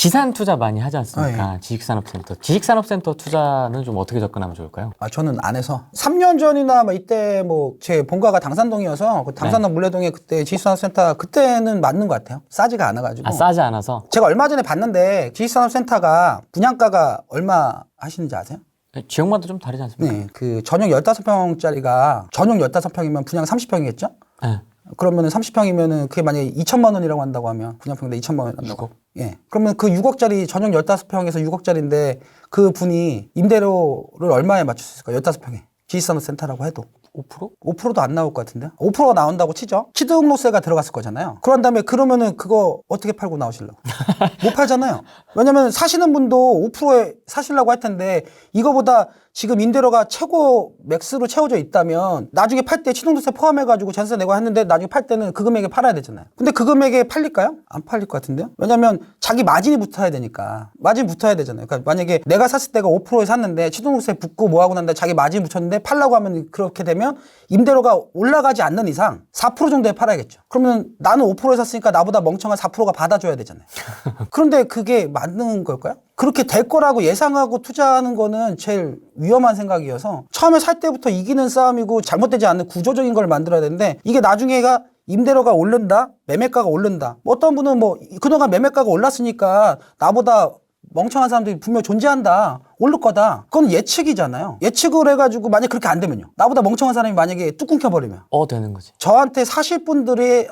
지산 투자 많이 하지 않습니까? 아, 예. 지식산업센터. 지식산업센터 투자는 좀 어떻게 접근하면 좋을까요? 저는 안 해서 3년 전이나 뭐 이때 뭐 제 본가가 당산동이어서 그 당산동 물레동에 그때 지식산업센터 그때는 맞는 것 같아요. 싸지가 않아가지고. 싸지 않아서? 제가 얼마 전에 봤는데 지식산업센터가 분양가가 얼마 하시는지 아세요? 지역마다 좀 다르지 않습니까? 네, 그 전용 15평짜리가 전용 15평이면 분양 30평이겠죠? 네. 그러면은 30평이면은 그게 만약에 2천만 원이라고 한다고 하면 분양평당 2천만 원 한다고. 6억. 예. 그러면 그 6억짜리 전용 15평에서 6억짜리인데 그 분이 임대료를 얼마에 맞출 수 있을까요? 15평에. 지식산업센터라고 해도. 5%? 5%도 안 나올 것 같은데? 5%가 나온다고 치죠? 취득록세가 들어갔을 거잖아요. 그런 다음에 그러면은 그거 어떻게 팔고 나오시려고? 못 팔잖아요. 왜냐면 사시는 분도 5%에 사시려고 할 텐데 이거보다 지금 임대료가 최고 맥스로 채워져 있다면 나중에 팔 때 취득록세 포함해가지고 전세 내고 했는데 나중에 팔 때는 그 금액에 팔아야 되잖아요. 근데 그 금액에 팔릴까요? 안 팔릴 것 같은데요? 왜냐면 자기 마진이 붙어야 되니까. 마진 붙어야 되잖아요. 그러니까 만약에 내가 샀을 때가 5%에 샀는데 취득록세 붙고 뭐하고 난 다음에 자기 마진 붙였는데 팔라고 하면 그렇게 되면 임대료가 올라가지 않는 이상 4% 정도에 팔아야겠죠. 그러면 나는 5%에 샀으니까 나보다 멍청한 4%가 받아줘야 되잖아요. 그런데 그게 맞는 걸까요? 그렇게 될 거라고 예상하고 투자하는 거는 제일 위험한 생각이어서 처음에 살 때부터 이기는 싸움이고 잘못되지 않는 구조적인 걸 만들어야 되는데 이게 나중에가 임대료가 오른다, 매매가가 오른다. 어떤 분은 뭐 그동안 매매가가 올랐으니까 나보다 멍청한 사람들이 분명 존재한다. 오를 거다. 그건 예측이잖아요. 예측을 해가지고 만약 그렇게 안 되면요. 나보다 멍청한 사람이 만약에 뚝 끊겨버리면. 되는 거지. 저한테 사실 분들이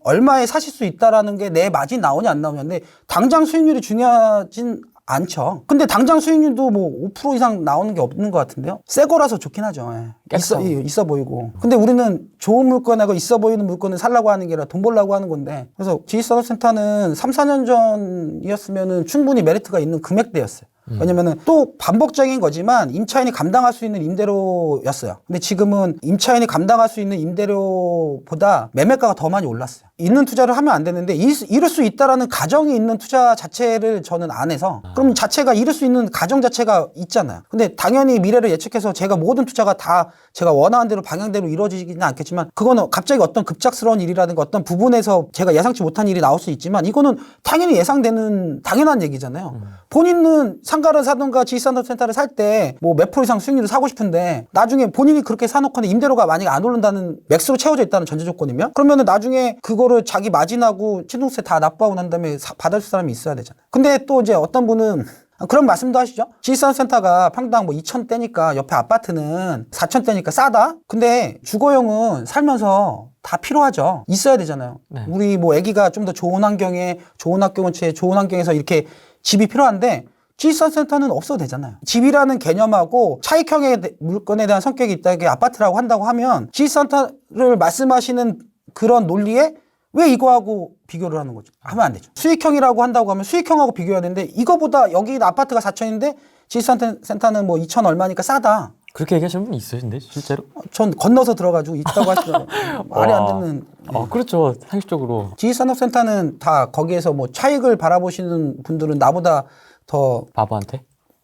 얼마에 사실 수 있다라는 게 내 마진 나오냐 안 나오냐. 근데 당장 수익률이 중요하진 않죠. 근데 당장 수익률도 뭐 5% 이상 나오는 게 없는 것 같은데요. 새 거라서 좋긴 하죠. 예. 있어 보이고. 근데 우리는 좋은 물건하고 있어 보이는 물건을 살라고 하는 게 아니라 돈 벌라고 하는 건데. 그래서 지식산업센터는 3, 4년 전이었으면은 충분히 메리트가 있는 금액대였어요. 왜냐면은 또 반복적인 거지만 임차인이 감당할 수 있는 임대료였어요. 근데 지금은 임차인이 감당할 수 있는 임대료보다 매매가가 더 많이 올랐어요. 있는 투자를 하면 안 되는데 이룰 수 있다라는 가정이 있는 투자 자체를 저는 안 해서 그럼 자체가 이룰 수 있는 가정 자체가 있잖아요. 근데 당연히 미래를 예측해서 제가 모든 투자가 다 제가 원하는 대로 방향대로 이루어지지는 않겠지만 그거는 갑자기 어떤 급작스러운 일이라든가 어떤 부분에서 제가 예상치 못한 일이 나올 수 있지만 이거는 당연히 예상되는 당연한 얘기잖아요. 본인은 상가를 사든가 지식산업센터를 살 때 뭐 몇 프로 이상 수익률을 사고 싶은데 나중에 본인이 그렇게 사놓고 임대료가 만약에 안 오른다는 맥스로 채워져 있다는 전제 조건이면 그러면은 나중에 그거를 자기 마진하고 취득세 다 납부하고 난 다음에 받을 사람이 있어야 되잖아요. 근데 또 이제 어떤 분은 그런 말씀도 하시죠. 지식산업센터가 평당 뭐 2,000대니까 옆에 아파트는 4,000대니까 싸다? 근데 주거용은 살면서 다 필요하죠. 있어야 되잖아요. 네. 우리 뭐 애기가 좀 더 좋은 환경에 좋은 학교 근처에 좋은 환경에서 이렇게 집이 필요한데 지식산업센터는 없어도 되잖아요. 집이라는 개념하고 차익형의 물건에 대한 성격이 있다. 이게 아파트라고 한다고 하면 지식산업센터를 말씀하시는 그런 논리에 왜 이거하고 비교를 하는 거죠? 하면 안 되죠. 수익형이라고 한다고 하면 수익형하고 비교해야 되는데 이거보다 여기 아파트가 4천인데 지식산업센터는 뭐 2천 얼마니까 싸다. 그렇게 얘기하시는 분이 있어요, 근데 실제로? 전 건너서 들어가지고 있다고 하시더라고요. 말이 안 되는. 그렇죠. 상식적으로. 지식산업센터는 다 거기에서 뭐 차익을 바라보시는 분들은 나보다 더 바보한테?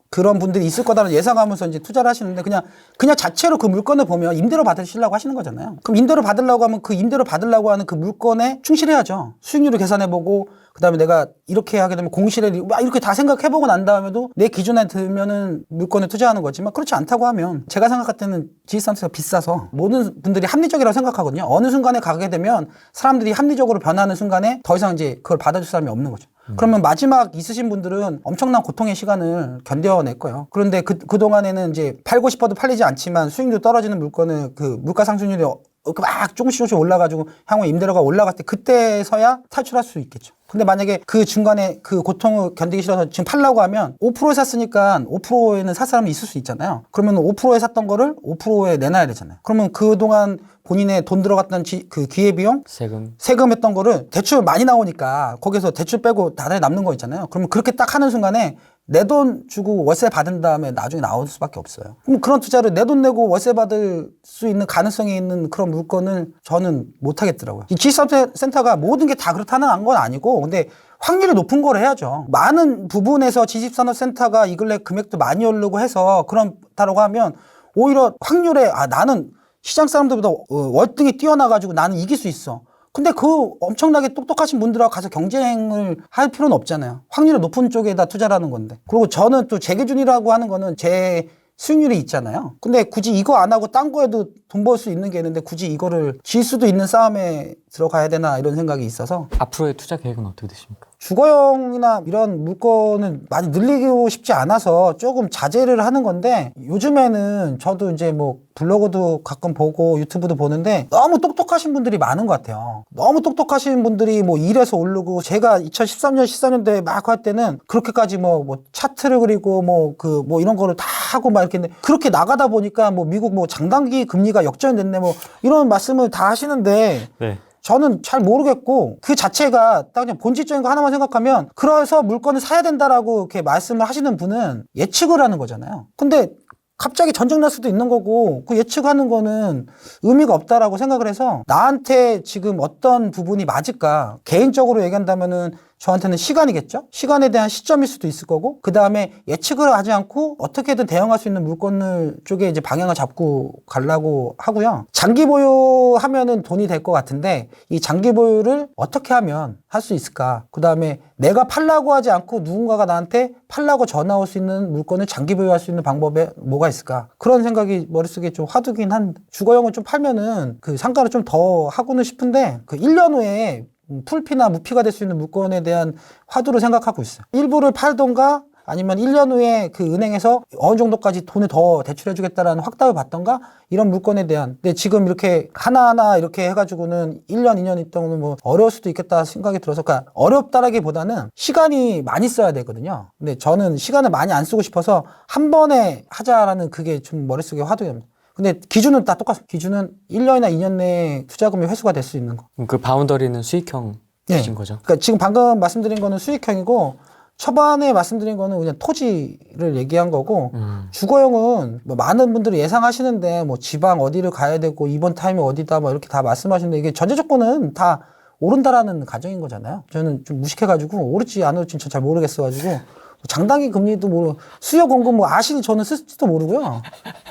그런 분들이 있을 거다라는 예상하면서 이제 투자를 하시는데 그냥 자체로 그 물건을 보면 임대료 받으시려고 하시는 거잖아요. 그럼 임대료 받으려고 하면 그 임대료 받으려고 하는 그 물건에 충실해야죠. 수익률을 계산해보고 그다음에 내가 이렇게 하게 되면 공실을 막 이렇게 다 생각해보고 난 다음에도 내 기준에 들면은 물건에 투자하는 거지만 그렇지 않다고 하면 제가 생각할 때는 지식산업센터가 비싸서 모든 분들이 합리적이라고 생각하거든요. 어느 순간에 가게 되면 사람들이 합리적으로 변하는 순간에 더 이상 이제 그걸 받아줄 사람이 없는 거죠. 그러면 마지막 있으신 분들은 엄청난 고통의 시간을 견뎌낼 거예요. 그런데 그동안에는 이제 팔고 싶어도 팔리지 않지만 수익률 떨어지는 물건을 그 물가 상승률이 막 조금씩 올라가지고 향후에 임대료가 올라갈 때 그때서야 탈출할 수 있겠죠. 근데 만약에 그 중간에 그 고통을 견디기 싫어서 지금 팔라고 하면 5%에 샀으니까 5%에는 살 사람이 있을 수 있잖아요. 그러면 5%에 샀던 거를 5%에 내놔야 되잖아요. 그러면 그동안 본인의 돈 들어갔던 그 기회비용, 세금 했던 거를 대출 많이 나오니까 거기서 대출 빼고 나중에 남는 거 있잖아요. 그러면 그렇게 딱 하는 순간에 내 돈 주고 월세 받은 다음에 나중에 나올 수밖에 없어요. 그럼 그런 투자를 내 돈 내고 월세 받을 수 있는 가능성이 있는 그런 물건을 저는 못 하겠더라고요. 이 지식산업센터가 모든 게 다 그렇다는 건 아니고 근데 확률이 높은 걸 해야죠. 많은 부분에서 지식산업센터가 이 근래 금액도 많이 오르고 해서 그렇다고 하면 오히려 확률에 나는 시장 사람들보다 월등히 뛰어나가지고 나는 이길 수 있어. 근데 그 엄청나게 똑똑하신 분들하고 가서 경쟁을 할 필요는 없잖아요. 확률이 높은 쪽에다 투자를 하는 건데. 그리고 저는 또 제 기준이라고 하는 거는 제 수익률이 있잖아요. 근데 굳이 이거 안 하고 딴 거에도 돈 벌 수 있는 게 있는데 굳이 이거를 질 수도 있는 싸움에 들어가야 되나 이런 생각이 있어서. 앞으로의 투자 계획은 어떻게 되십니까? 주거용이나 이런 물건은 많이 늘리고 싶지 않아서 조금 자제를 하는 건데, 요즘에는 저도 이제 뭐 블로그도 가끔 보고 유튜브도 보는데 너무 똑똑하신 분들이 많은 것 같아요. 너무 똑똑하신 분들이 뭐 일에서 오르고, 제가 2013년, 14년도에 막 할 때는 그렇게까지 뭐 차트를 그리고 뭐 이런 거를 다 하고 막 이렇게, 그렇게 나가다 보니까 뭐 미국 뭐 장단기 금리가 역전됐네 뭐 이런 말씀을 다 하시는데, 네. 저는 잘 모르겠고, 그 자체가 딱 그냥 본질적인 거 하나만 생각하면, 그래서 물건을 사야 된다라고 이렇게 말씀을 하시는 분은 예측을 하는 거잖아요. 근데 갑자기 전쟁 날 수도 있는 거고, 그 예측하는 거는 의미가 없다라고 생각을 해서, 나한테 지금 어떤 부분이 맞을까? 개인적으로 얘기한다면은 저한테는 시간이겠죠? 시간에 대한 시점일 수도 있을 거고, 그 다음에 예측을 하지 않고 어떻게든 대응할 수 있는 물건을 쪽에 이제 방향을 잡고 가려고 하고요. 장기 보유하면은 돈이 될 것 같은데, 이 장기 보유를 어떻게 하면 할 수 있을까? 그 다음에 내가 팔라고 하지 않고 누군가가 나한테 팔라고 전화 올 수 있는 물건을 장기 보유할 수 있는 방법에 뭐가 있을까? 그런 생각이 머릿속에 좀 화두긴 한데, 주거용을 좀 팔면은 그 상가를 좀 더 하고는 싶은데, 그 1년 후에 풀피나 무피가 될 수 있는 물건에 대한 화두를 생각하고 있어요. 일부를 팔던가 아니면 1년 후에 그 은행에서 어느 정도까지 돈을 더 대출해주겠다라는 확답을 받던가, 이런 물건에 대한. 근데 지금 이렇게 하나하나 이렇게 해가지고는 1년, 2년 있다고는 뭐 어려울 수도 있겠다 생각이 들어서, 그러니까 어렵다라기보다는 시간이 많이 써야 되거든요. 근데 저는 시간을 많이 안 쓰고 싶어서 한 번에 하자라는 그게 좀 머릿속에 화두입니다. 근데 기준은 다 똑같습니다. 기준은 1년이나 2년 내에 투자금이 회수가 될 수 있는 거. 그 바운더리는 수익형이신 네. 거죠? 그러니까 지금 방금 말씀드린 거는 수익형이고, 초반에 말씀드린 거는 그냥 토지를 얘기한 거고, 주거용은 뭐 많은 분들이 예상하시는데 뭐 지방 어디를 가야 되고 이번 타임이 어디다 뭐 이렇게 다 말씀하시는데, 이게 전제 조건은 다 오른다라는 가정인 거잖아요. 저는 좀 무식해가지고 오를지 안 오를지 잘 모르겠어가지고, 장단기 금리도 모르고, 수요 공급 뭐 아시는 저는 쓸지도 모르고요.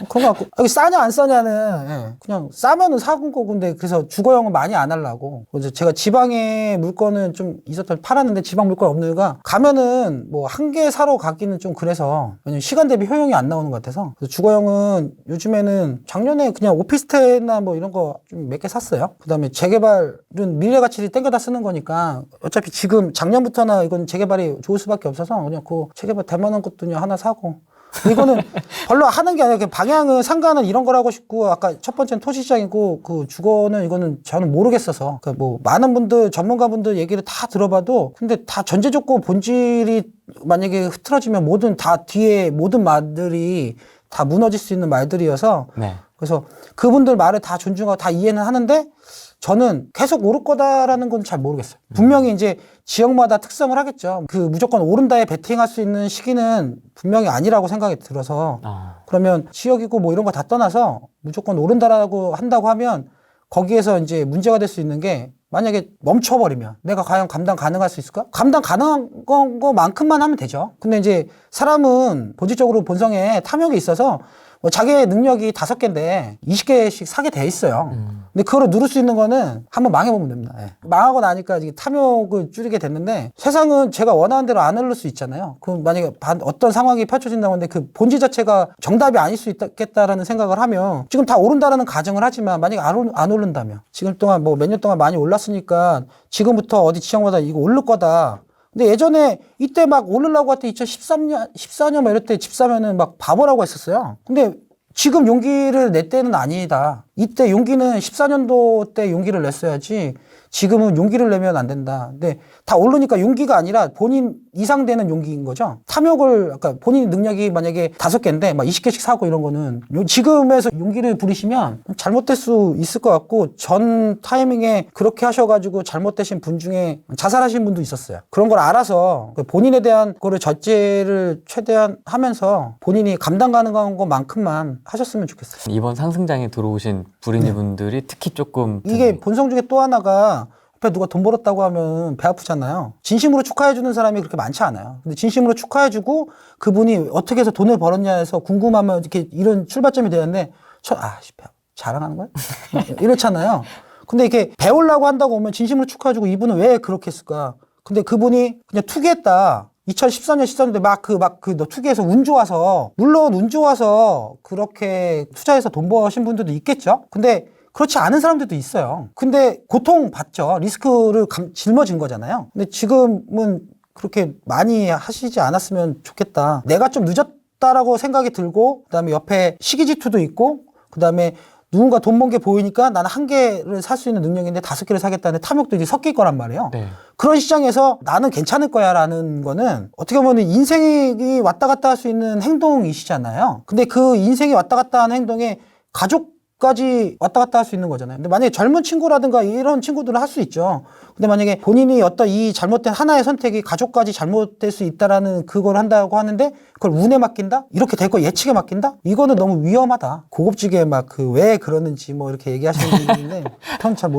그런 거 갖고, 여기 싸냐 안 싸냐는, 예, 그냥 싸면은 사은 거고. 근데 그래서 주거용은 많이 안 하려고. 그래서 제가 지방에 물건은 좀 있었던, 팔았는데 지방 물건 없는 이유가, 가면은 뭐 한 개 사러 가기는 좀 그래서, 왜냐면 시간 대비 효용이 안 나오는 것 같아서. 그래서 주거용은 요즘에는, 작년에 그냥 오피스텔이나 뭐 이런 거 좀 몇 개 샀어요. 그 다음에 재개발은 미래 가치를 땡겨다 쓰는 거니까, 어차피 지금 작년부터나 이건 재개발이 좋을 수밖에 없어서 그냥 재개발 될 만한 것도 그냥 하나 사고. 이거는 별로 하는 게 아니라, 그 방향은, 상가는 이런 걸 하고 싶고, 아까 첫 번째는 토지시장이고, 그 주거는 이거는 저는 모르겠어서. 그러니까 뭐 많은 분들, 전문가분들 얘기를 다 들어봐도, 근데 다 전제 조건 본질이 만약에 흐트러지면 모든 다 뒤에 모든 말들이 다 무너질 수 있는 말들이어서. 네. 그래서 그분들 말을 다 존중하고 다 이해는 하는데, 저는 계속 오를 거다라는 건 잘 모르겠어요. 분명히 이제 지역마다 특성을 하겠죠. 그 무조건 오른다에 베팅할 수 있는 시기는 분명히 아니라고 생각이 들어서, 그러면 지역이고 뭐 이런 거 다 떠나서 무조건 오른다라고 한다고 하면, 거기에서 이제 문제가 될 수 있는 게, 만약에 멈춰버리면 내가 과연 감당 가능할 수 있을까? 감당 가능한 거만큼만 하면 되죠. 근데 이제 사람은 본질적으로 본성에 탐욕이 있어서, 뭐 자기의 능력이 5개인데 20개씩 사게 돼 있어요. 근데 그거를 누를 수 있는 거는 한번 망해보면 됩니다. 예. 망하고 나니까 이제 탐욕을 줄이게 됐는데, 세상은 제가 원하는 대로 안 흐를 수 있잖아요. 그럼 만약에 어떤 상황이 펼쳐진다고 하는데 그 본질 자체가 정답이 아닐 수 있겠다라는 생각을 하면, 지금 다 오른다라는 가정을 하지만 만약에 안 오른다면, 지금 동안 뭐 몇 년 동안 많이 올랐으니까 지금부터 어디 지역마다 이거 오를 거다. 근데 예전에 이때 막 오르려고 할 때 2013년, 14년 막 이럴 때 집 사면은 막 바보라고 했었어요. 근데 지금 용기를 낼 때는 아니다. 이때 용기는 14년도 때 용기를 냈어야지, 지금은 용기를 내면 안 된다. 근데 다 오르니까 용기가 아니라 본인 이상 되는 용기인 거죠. 탐욕을, 아까 본인 능력이 만약에 5개인데 막 20개씩 사고 이런 거는, 지금에서 용기를 부리시면 잘못될 수 있을 것 같고, 전 타이밍에 그렇게 하셔가지고 잘못되신 분 중에 자살하신 분도 있었어요. 그런 걸 알아서 본인에 대한 거를 절제를 최대한 하면서 본인이 감당 가능한 것만큼만 하셨으면 좋겠어요. 이번 상승장에 들어오신 불인이분들이 특히 조금 이게 본성 중에 또 하나가, 옆에 누가 돈 벌었다고 하면 배 아프잖아요. 진심으로 축하해주는 사람이 그렇게 많지 않아요. 근데 진심으로 축하해주고 그분이 어떻게 해서 돈을 벌었냐 해서 궁금하면 이렇게 이런 출발점이 되는데, 자랑하는 거야? 이렇잖아요. 근데 이렇게 배우려고 한다고 오면 진심으로 축하해주고 이분은 왜 그렇게 했을까? 근데 그분이 그냥 투기했다. 2013년, 14년대 너 투기해서 운 좋아서, 물론 운 좋아서 그렇게 투자해서 돈 버신 분들도 있겠죠? 근데 그렇지 않은 사람들도 있어요. 근데 고통받죠. 리스크를 짊어진 거잖아요. 근데 지금은 그렇게 많이 하시지 않았으면 좋겠다. 내가 좀 늦었다라고 생각이 들고, 그 다음에 옆에 시기 질투도 있고, 그 다음에 누군가 돈 번 게 보이니까 나는 한 개를 살 수 있는 능력인데 5개를 사겠다는 탐욕도 이제 섞일 거란 말이에요. 네. 그런 시장에서 나는 괜찮을 거야 라는 거는 어떻게 보면 인생이 왔다 갔다 할 수 있는 행동이시잖아요. 근데 그 인생이 왔다 갔다 하는 행동에 가족까지 왔다 갔다 할 수 있는 거잖아요. 근데 만약에 젊은 친구라든가 이런 친구들은 할 수 있죠. 근데 만약에 본인이 어떤 이 잘못된 하나의 선택이 가족까지 잘못될 수 있다라는 그걸 한다고 하는데 그걸 운에 맡긴다? 이렇게 될 거 예측에 맡긴다? 이거는 너무 위험하다. 고급지게 막 그 왜 그러는지 뭐 이렇게 얘기하시는 분인데 전 잘